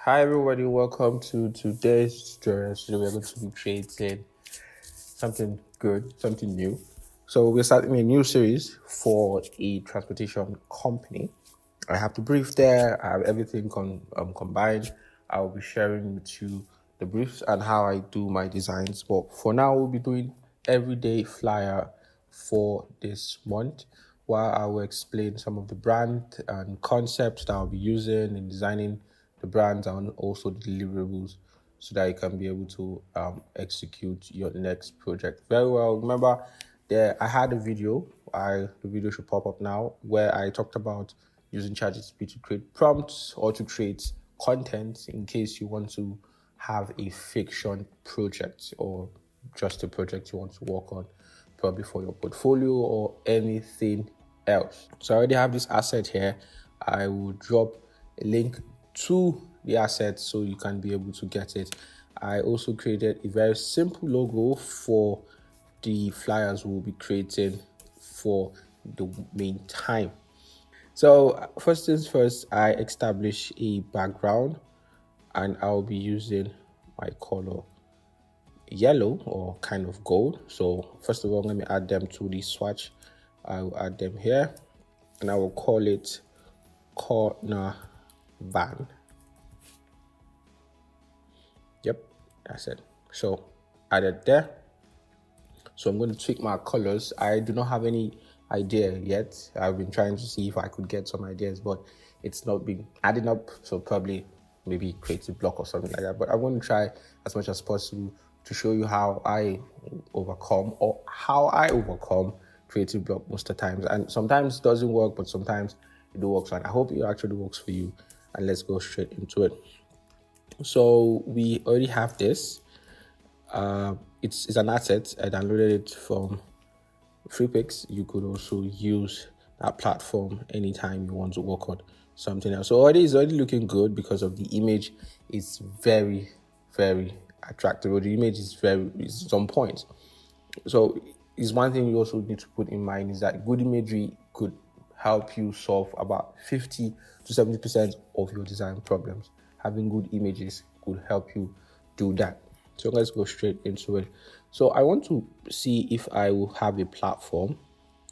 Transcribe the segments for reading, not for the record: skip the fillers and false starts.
Hi everybody, welcome to today's tutorial. Today we're going to be creating something good, something new. So we're starting a new series for a transportation company. I have the brief there. I have everything combined. I'll be sharing with you the briefs and how I do my designs. But for now, we'll be doing everyday flyer for this month, while I will explain some of the brand and concepts that I'll be using in designing the brands and also the deliverables, so that you can be able to execute your next project very well. Remember, I had a video. The video should pop up now, where I talked about using ChatGPT to create prompts or to create content in case you want to have a fiction project or just a project you want to work on, probably for your portfolio or anything else. So I already have this asset here. I will drop a link to the asset so you can be able to get it. I also created a very simple logo for the flyers we'll be creating for the meantime. So first things first, I establish a background and I'll be using my color yellow or kind of gold. So first of all, let me add them to the swatch. I will add them here and I will call it corner van. Yep, that's it. So added there. So I'm going to tweak my colors. I do not have any idea yet. I've been trying to see if I could get some ideas, but it's not been adding up. So probably maybe creative block or something like that. But I'm going to try as much as possible to show you how I overcome creative block most of the times. And sometimes it doesn't work, but sometimes it works. And I hope it actually works for you. And let's go straight into it. So we already have this. It's an asset. I downloaded it from FreePix. You could also use that platform anytime you want to work on something else. So it's already looking good because of the image. It's very, very attractive. The image is on point. So it's one thing you also need to put in mind is that good imagery could help you solve about 50 to 70% of your design problems. Having good images could help you do that. So let's go straight into it. So I want to see if I will have a platform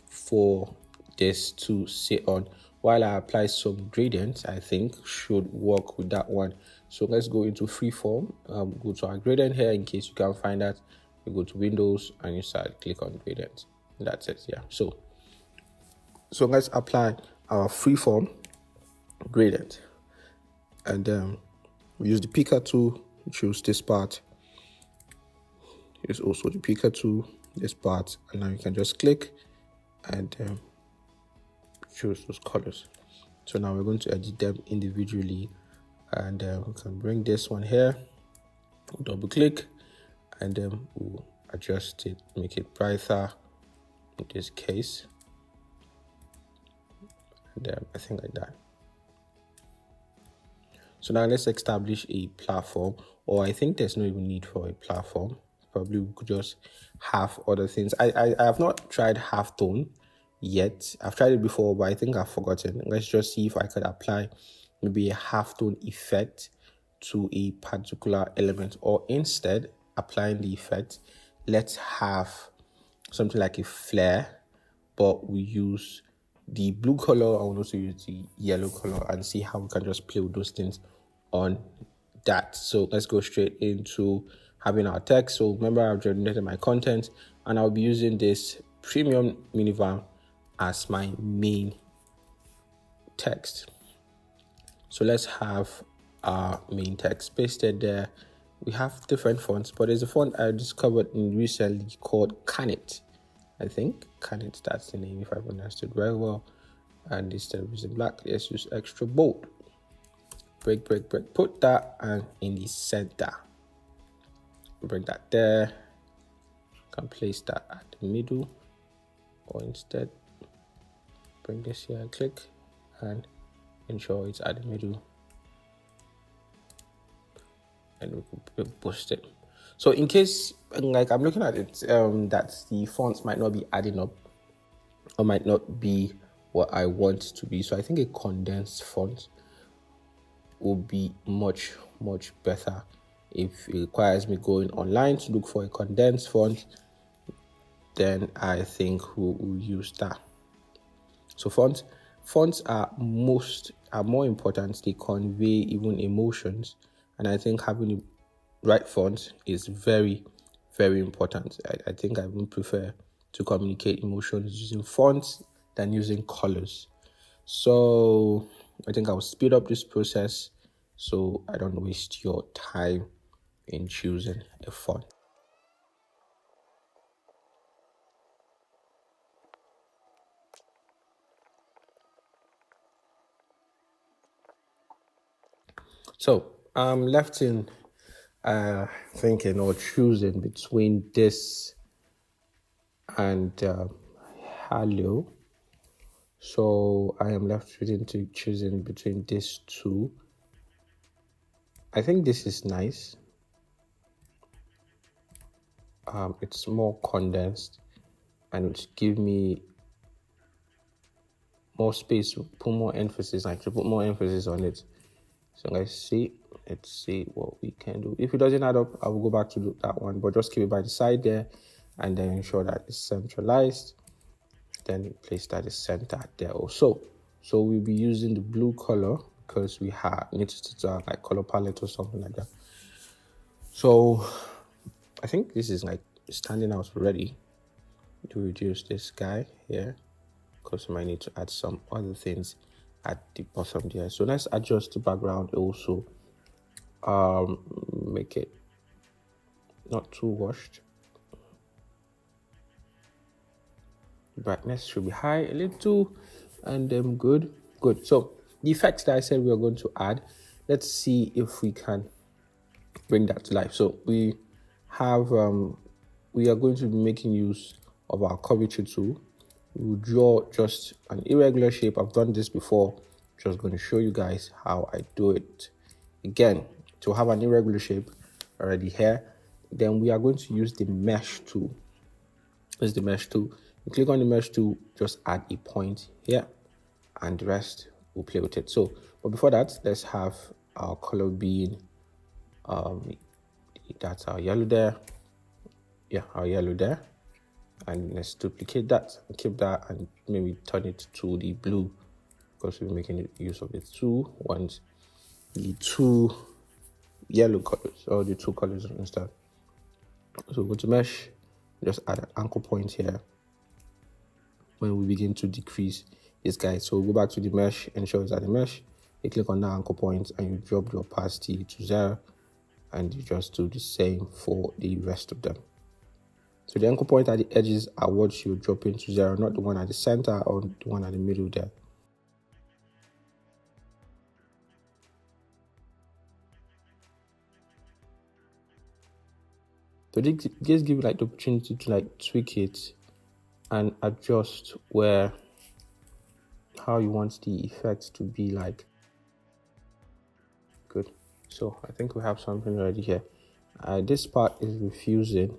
for this to sit on while I apply some gradients. I think should work with that one. So let's go into freeform. Go to our gradient here in case you can't find that. You go to Windows and you start click on gradient. That's it. Yeah. So let's apply our freeform gradient, and we use the picker tool. Choose this part. Use also the picker tool, this part, and now you can just click and choose those colors. So now we're going to edit them individually, and we can bring this one here, double click, and then we'll adjust it, make it brighter in this case, and I think like that. So now let's establish a platform, or I think there's no even need for a platform. Probably we could just have other things. I have not tried halftone yet. I've tried it before, but I think I've forgotten. Let's just see if I could apply maybe a halftone effect to a particular element, or instead applying the effect, let's have something like a flare, but we use the blue color and we'll also use the yellow color and see how we can just play with those things on that. So let's go straight into having our text. So remember, I've generated my content and I'll be using this premium minivan as my main text. So let's have our main text pasted there. We have different fonts, but there's a font I discovered recently called Canit. I think Canit, that's the name if I've understood very well. And instead of using black, let's use extra bold. Break, put that and in the center. Bring that there. You can place that at the middle, or instead bring this here, click, and ensure it's at the middle. And we can boost it. So in case, like I'm looking at it, that the fonts might not be adding up or might not be what I want to be. So I think a condensed font will be much better. If it requires me going online to look for a condensed font, then I think we'll use that. So fonts are more important. They convey even emotions, and I think having the right font is very important. I think I would prefer to communicate emotions using fonts than using colors. So I think I'll speed up this process so I don't waste your time in choosing a font. So I'm left in thinking or choosing between this and Hello. So I am left with into choosing between these two. I think this is nice. It's more condensed and it give me more space to put more emphasis, like to put more emphasis on it. So let's see what we can do. If it doesn't add up, I will go back to that one, but just keep it by the side there and then ensure that it's centralized. Then place that is centered there also. So we'll be using the blue color because we need to have like color palette or something like that. So I think this is like standing out already. To reduce this guy here because we might need to add some other things at the bottom there. So let's adjust the background also. Make it not too washed. Brightness should be high a little, and then good. So the effects that I said we are going to add, let's see if we can bring that to life. So we have we are going to be making use of our curvature tool. We'll draw just an irregular shape. I've done this before. Just going to show you guys how I do it. Again, to have an irregular shape already here, then we are going to use the mesh tool. This is the mesh tool. You click on the mesh tool, just add a point here, and the rest will play with it. So, but before that, let's have our color being that's our yellow there. Yeah, our yellow there. And let's duplicate that and keep that and maybe turn it to the blue because we're making use of the two ones, the two yellow colors or the two colors instead. So go to mesh, just add an anchor point here when we begin to decrease this guy. So go back to the mesh, ensure it's at the mesh, you click on that anchor point and you drop the opacity to 0 and you just do the same for the rest of them. So the anchor point at the edges are what you drop into 0, not the one at the center or the one at the middle there. So this gives you like the opportunity to like tweak it and adjust how you want the effect to be like. Good. So I think we have something already here. This part is refusing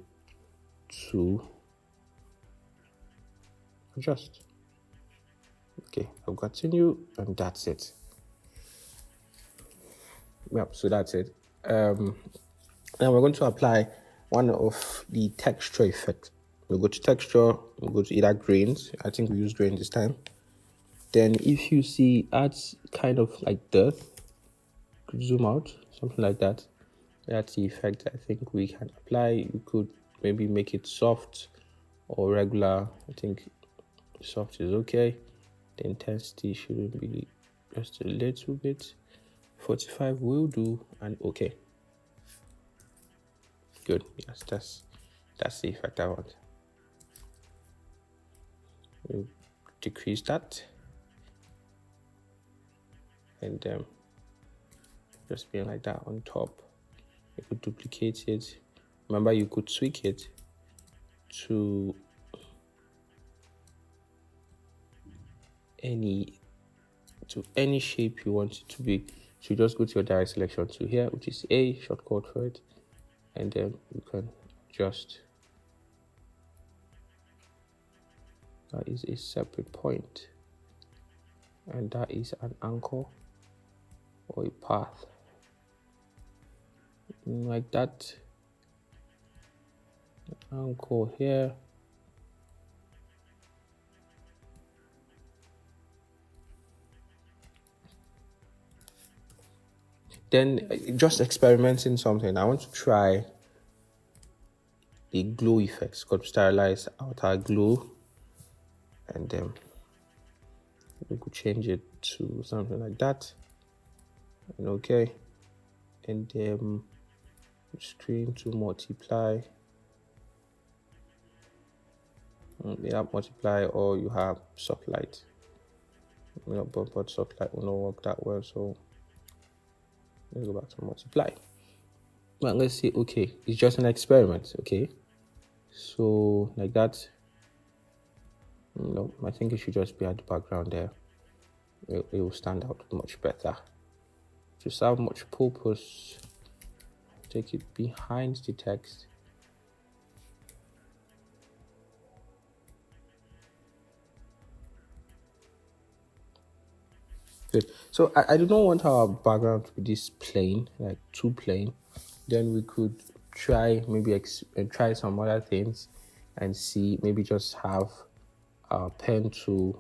to adjust. Okay, I'll continue and that's it. Yep, so that's it. Now we're going to apply one of the texture effects. We'll go to texture, we'll go to either grains. I think we use grain this time. Then if you see adds kind of like dirt, could zoom out, something like that. That's the effect I think we can apply. You could maybe make it soft or regular. I think soft is okay. The intensity shouldn't be just a little bit. 45 will do, and okay. Good. Yes, that's the effect I want. We'll decrease that. And just being like that on top. You could duplicate it. Remember, you could tweak it to any shape you want it to be. So you just go to your direct selection tool here, which is A, shortcut for it, and then you can just, that is a separate point, and that is an anchor, or a path like that. Anchor here. Then just experimenting something. I want to try the glow effects called sterilize outer glow, and then we could change it to something like that. And okay, and then screen to multiply. You have multiply or you have soft light. But soft light will not work that well, so let's go back to multiply. Well, let's see. Okay, it's just an experiment. Okay, so like that. No, I think it should just be at the background there. It will stand out much better. To serve much purpose, take it behind the text. Good. So I do not want our background to be this plain, like too plain. Then we could try maybe try some other things and see, maybe just have a pen to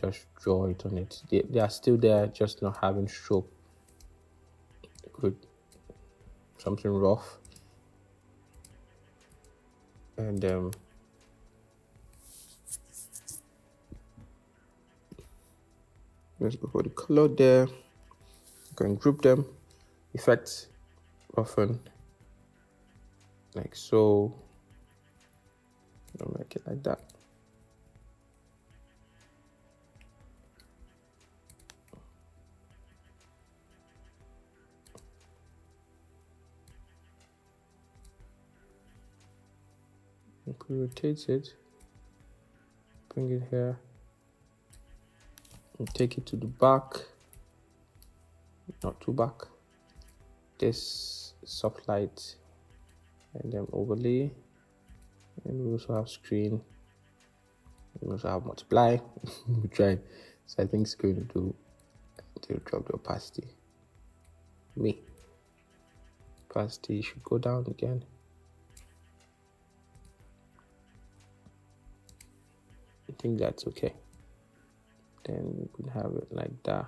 just draw it on it. They are still there, just not having stroke. Good. Something rough. And let's go for the color there. You can group them. Effects, often like so. Don't make it like that. Rotate it, bring it here, and take it to the back, not too back. This soft light, and then overlay, and we also have screen. We also have multiply. We try. So I think it's going to drop the opacity. Opacity should go down again. I think that's okay. Then we could have it like that.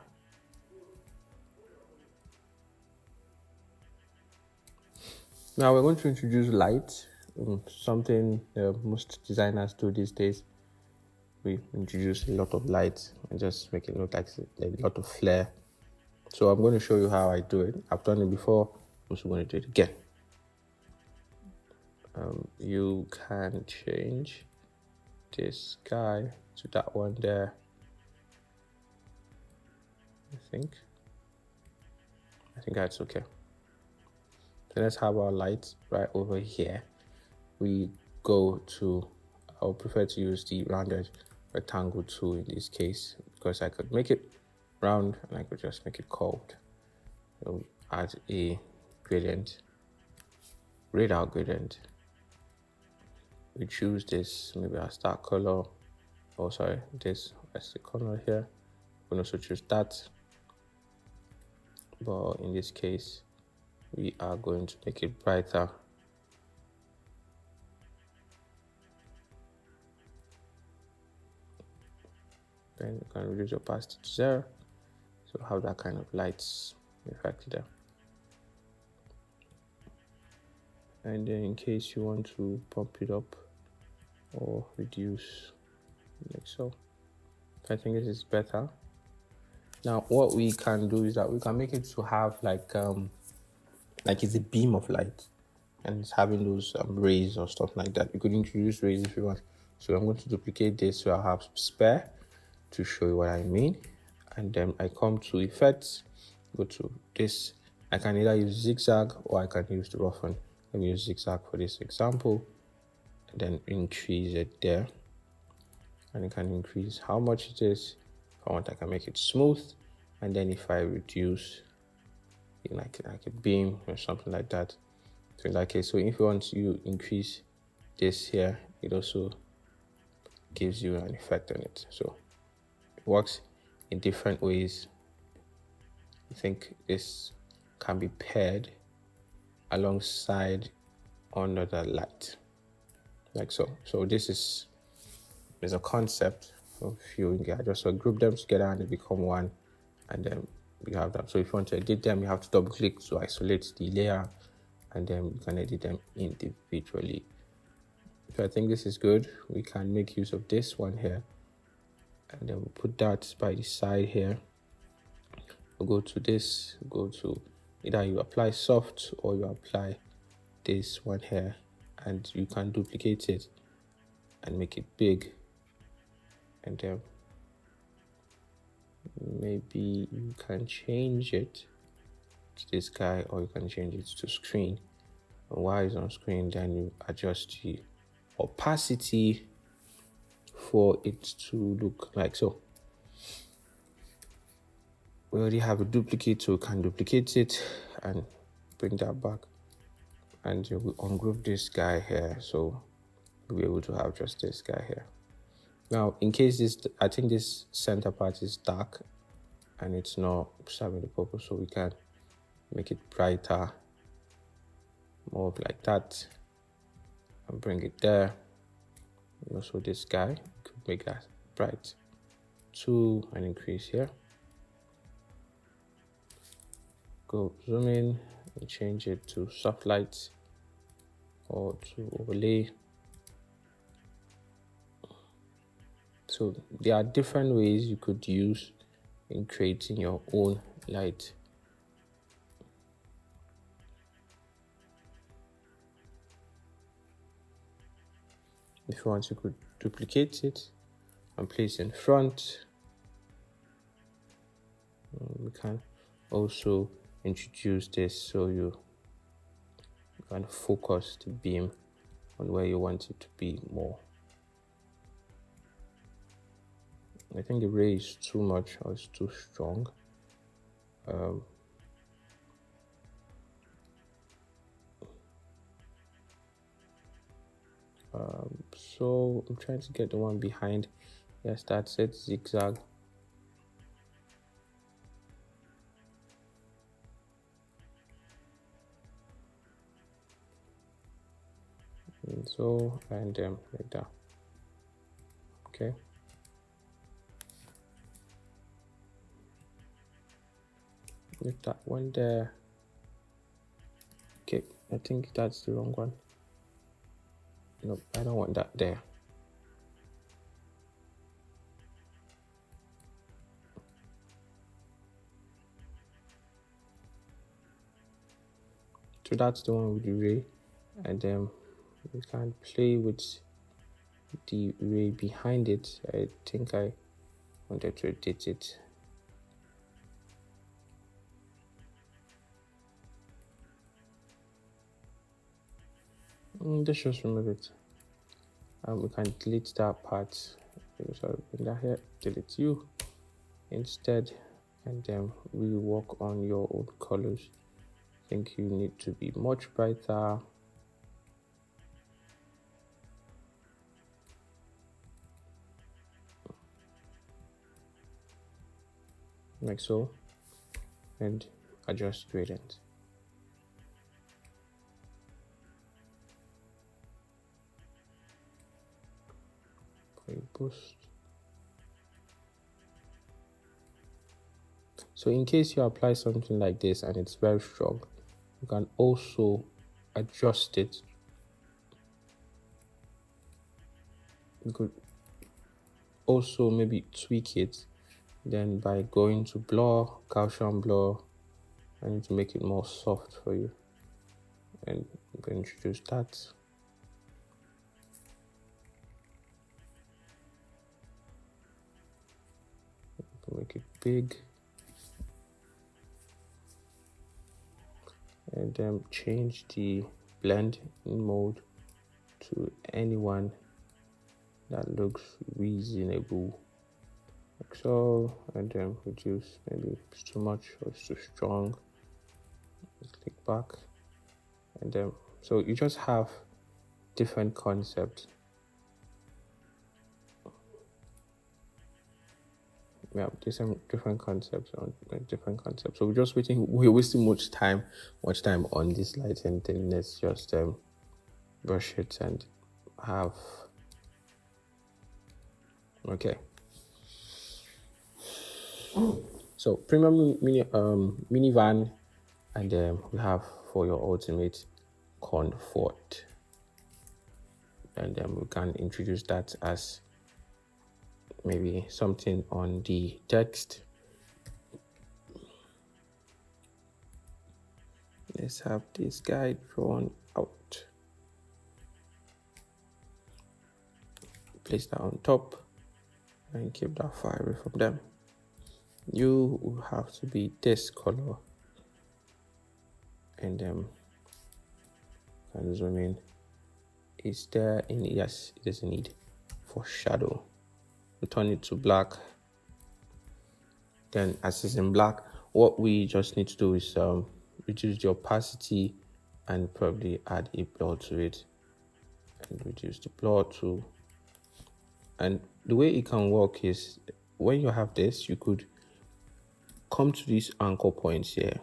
Now we're going to introduce light, something most designers do these days. We introduce a lot of light and just make it look like a lot of flare. So I'm going to show you how I do it. I've done it before, I'm also going to do it again. You can change this guy to that one there. I think that's okay. So let's have our light right over here. We go to, I would prefer to use the rounded rectangle tool in this case, because I could make it round and I could just make it curved. So add a gradient, radar gradient. We choose this, maybe our start color. Oh, sorry, this as the color here. We can also choose that, but in this case, we are going to make it brighter. Then you can reduce opacity to 0, so have that kind of lights effect there. And then in case you want to pump it up or reduce, like so. I think this is better. Now what we can do is that we can make it to have like it's a beam of light, and it's having those rays or stuff like that. You could introduce rays if you want. So I'm going to duplicate this so I have spare to show you what I mean. And then I come to effects, go to this. I can either use zigzag or I can use the roughen. Let me use zigzag for this example, and then increase it there. And I can increase how much it is. If I want, I can make it smooth. And then if I reduce, like a beam or something like that, so in that case, so if you want to increase this here, it also gives you an effect on it. So it works in different ways I think this can be paired alongside another light, like so. So this is a concept of you just group them together and they become one, and then we have them. So if you want to edit them, you have to double click to isolate the layer, and then you can edit them individually. If I think this is good, we can make use of this one here, and then we'll put that by the side here. We'll go to this, go to either you apply soft or you apply this one here, and you can duplicate it and make it big, and then maybe you can change it to this guy, or you can change it to screen. And while it's on screen, then you adjust the opacity for it to look like so. We already have a duplicate, so we can duplicate it and bring that back, and we ungroup this guy here, so we'll be able to have just this guy here. Now, in case I think this center part is dark and it's not serving the purpose, so we can make it brighter, more of like that, and bring it there. And also this guy, could make that bright too, and increase here. Go zoom in and change it to soft light or to overlay. So there are different ways you could use in creating your own light. If you want, you could duplicate it and place in front. We can also introduce this so you can focus the beam on where you want it to be more. I think the ray is too much or it's too strong. So I'm trying to get the one behind. Yes, that's it, zigzag. And so, and like that. Okay. Leave that one there. Okay, I think that's the wrong one. Nope, I don't want that there. So that's the one with the ray, and then we can play with the ray behind it. I think I wanted to edit it. Let's just remove it. We can delete that part. So bring that here, delete you instead, and then we work on your own colors. I think you need to be much brighter. Like so, and adjust gradient. Boost. So in case you apply something like this and it's very strong, you can also adjust it. You could also maybe tweak it then by going to blur, Gaussian blur, and to make it more soft for you, and you can introduce that. Make it big, and then change the blend mode to anyone that looks reasonable, like so, and then reduce. Maybe if it's too much or it's too strong, just click back, and then so you just have different concepts. we have different concepts on different concepts. So we're wasting much time on this lighting thing. Let's just brush it and have okay. So premium minivan, and we have for your ultimate comfort, and then we can introduce that as maybe something on the text. Let's have this guy drawn out. Place that on top and keep that far away from them. You will have to be this color, and can zoom in. Is there any? Yes, it is a need for shadow. Return it to black. Then as it's in black, what we just need to do is reduce the opacity and probably add a blur to it, and reduce the blur to. And the way it can work is when you have this, you could come to these anchor points here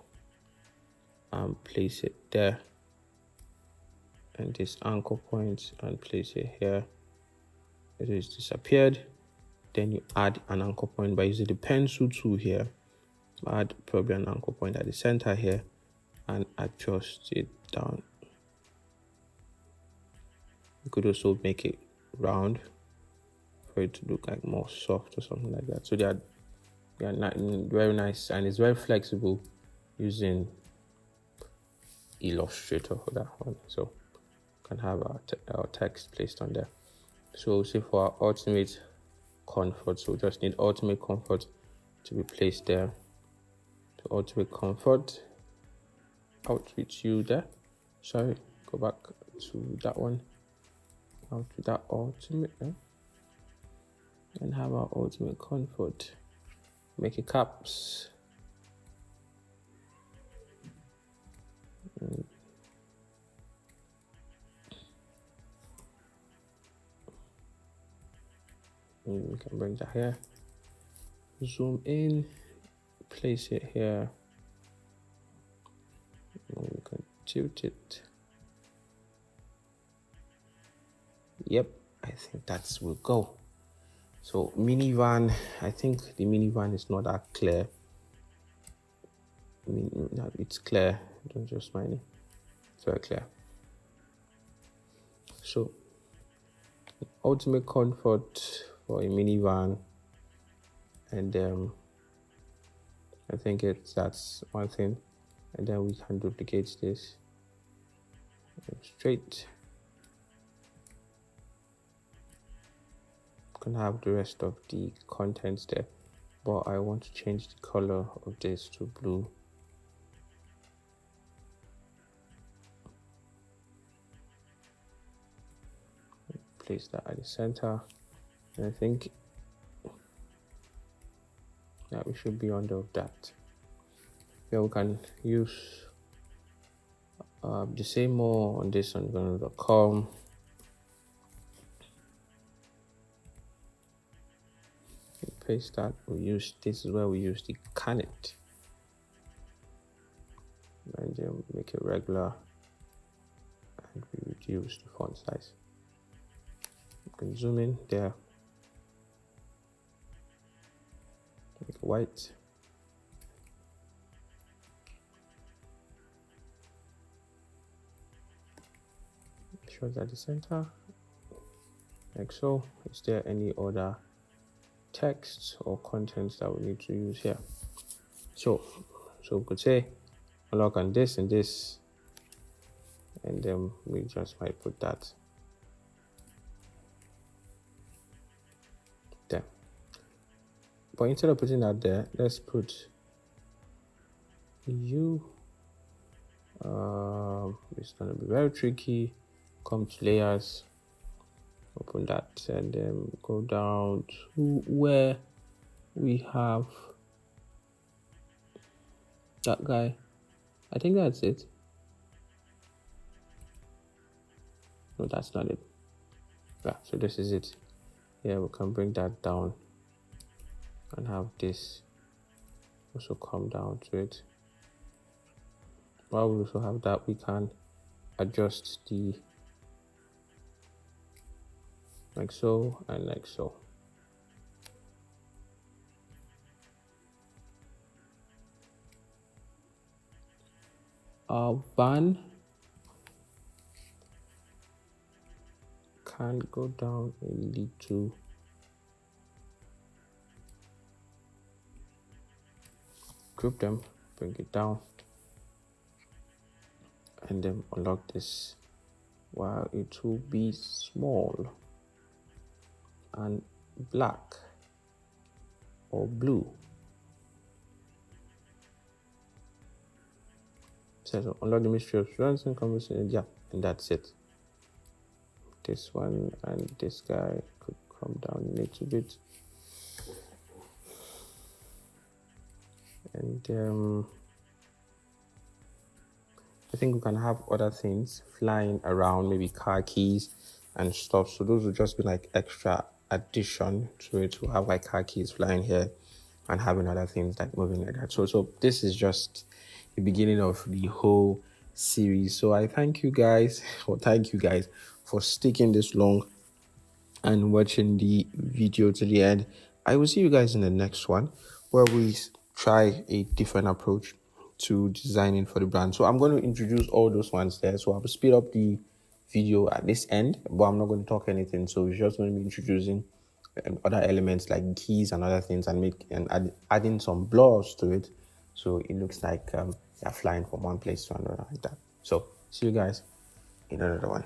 and place it there, and this anchor point, and place it here. It is disappeared. Then you add an anchor point by using the pencil tool here. Add probably an anchor point at the center here and adjust it down. You could also make it round for it to look like more soft or something like that. So they are very nice, and it's very flexible using Illustrator for that one. So you can have our text placed on there. So say for our ultimate comfort, so we just need ultimate comfort to be placed there. So ultimate comfort, out with you there. Sorry, go back to that one. Out with that ultimate there. And have our ultimate comfort. Make it caps. And we can bring that here. Zoom in, place it here. And we can tilt it. Yep, I think that will go. So minivan, I think the minivan is not that clear. I mean, it's clear. Don't just mind it. It's very clear. So ultimate comfort for a minivan, and I think that's one thing. And then we can duplicate this straight. Can have the rest of the contents there, but I want to change the color of this to blue. Place that at the center, and I think that we should be under that. Yeah, we can use the same more on this on Vernal.com. Paste that. This is where we use the canet, and then make it regular, and we reduce the font size. You can zoom in there, make it white. Shows at the center, like so. Is there any other texts or contents that we need to use here? So we could say unlock on this and this, and then we just might put that there. But instead of putting that there, let's put you. It's gonna be very tricky. Come to layers, open that, and then go down to where we have that guy. I think that's it. No, that's not it. Yeah, so this is it. Yeah, we can bring that down and have this also come down to it. While we also have that, we can adjust the like so and like so. Van can go down a little. Group them, bring it down, and then unlock this. While it will be small and black or blue. So unlock the mystery of strands and conversation. Yeah, and that's it. This one and this guy could come down a little bit. And I think we can have other things flying around, maybe car keys and stuff. So those will just be like extra addition to it. We'll have like car keys flying here and having other things like moving like that. So this is just the beginning of the whole series. So I thank you guys for sticking this long and watching the video to the end. I will see you guys in the next one where we try a different approach to designing for the brand. So I'm going to introduce all those ones there. So I'll speed up the video at this end, but I'm not going to talk anything. So we're just going to be introducing other elements like keys and other things and adding some blurs to it. So it looks like they're flying from one place to another like that. So see you guys in another one.